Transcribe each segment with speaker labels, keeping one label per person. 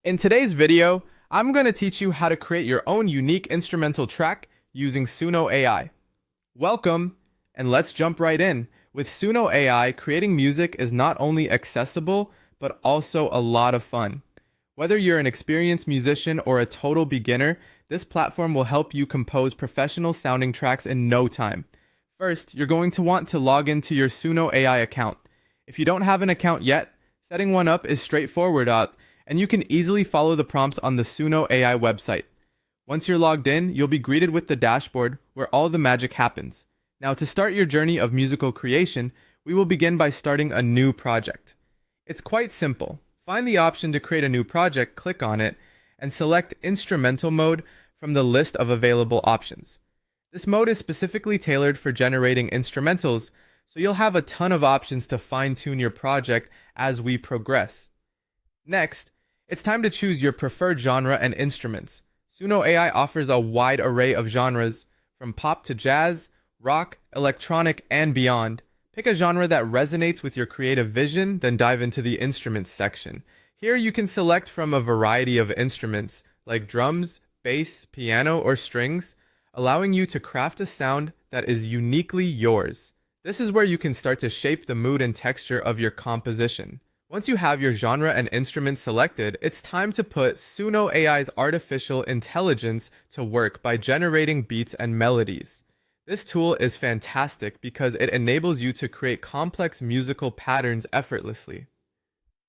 Speaker 1: In today's video, I'm going to teach you how to create your own unique instrumental track using Suno AI. Welcome, and let's jump right in. With Suno AI, creating music is not only accessible, but also a lot of fun. Whether you're an experienced musician or a total beginner, this platform will help you compose professional sounding tracks in no time. First, you're going to want to log into your Suno AI account. If you don't have an account yet, setting one up is straightforward, and you can easily follow the prompts on the Suno AI website. Once you're logged in, you'll be greeted with the dashboard where all the magic happens. Now, to start your journey of musical creation, we will begin by starting a new project. It's quite simple. Find the option to create a new project, click on it, and select Instrumental Mode from the list of available options. This mode is specifically tailored for generating instrumentals, so you'll have a ton of options to fine-tune your project as we progress. Next, it's time to choose your preferred genre and instruments. Suno AI offers a wide array of genres, from pop to jazz, rock, electronic, and beyond. Pick a genre that resonates with your creative vision, then dive into the instruments section. Here you can select from a variety of instruments, like drums, bass, piano, or strings, allowing you to craft a sound that is uniquely yours. This is where you can start to shape the mood and texture of your composition. Once you have your genre and instrument selected, it's time to put Suno AI's artificial intelligence to work by generating beats and melodies. This tool is fantastic because it enables you to create complex musical patterns effortlessly.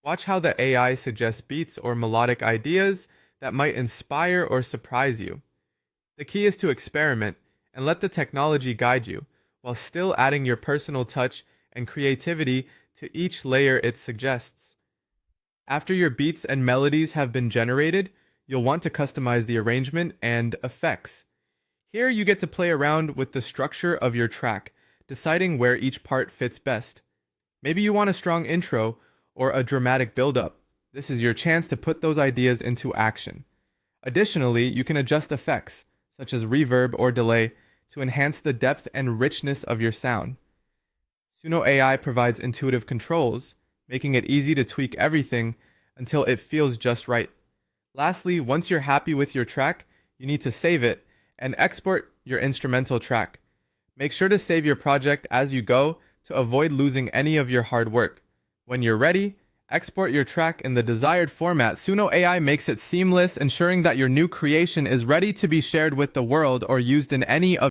Speaker 1: Watch how the AI suggests beats or melodic ideas that might inspire or surprise you. The key is to experiment and let the technology guide you, while still adding your personal touch and creativity to each layer it suggests. After your beats and melodies have been generated, you'll want to customize the arrangement and effects. Here you get to play around with the structure of your track, deciding where each part fits best. Maybe you want a strong intro or a dramatic build-up. This is your chance to put those ideas into action. Additionally, you can adjust effects, such as reverb or delay, to enhance the depth and richness of your sound. Suno AI provides intuitive controls, making it easy to tweak everything until it feels just right. Lastly, once you're happy with your track, you need to save it and export your instrumental track. Make sure to save your project as you go to avoid losing any of your hard work. When you're ready, export your track in the desired format. Suno AI makes it seamless, ensuring that your new creation is ready to be shared with the world or used in any of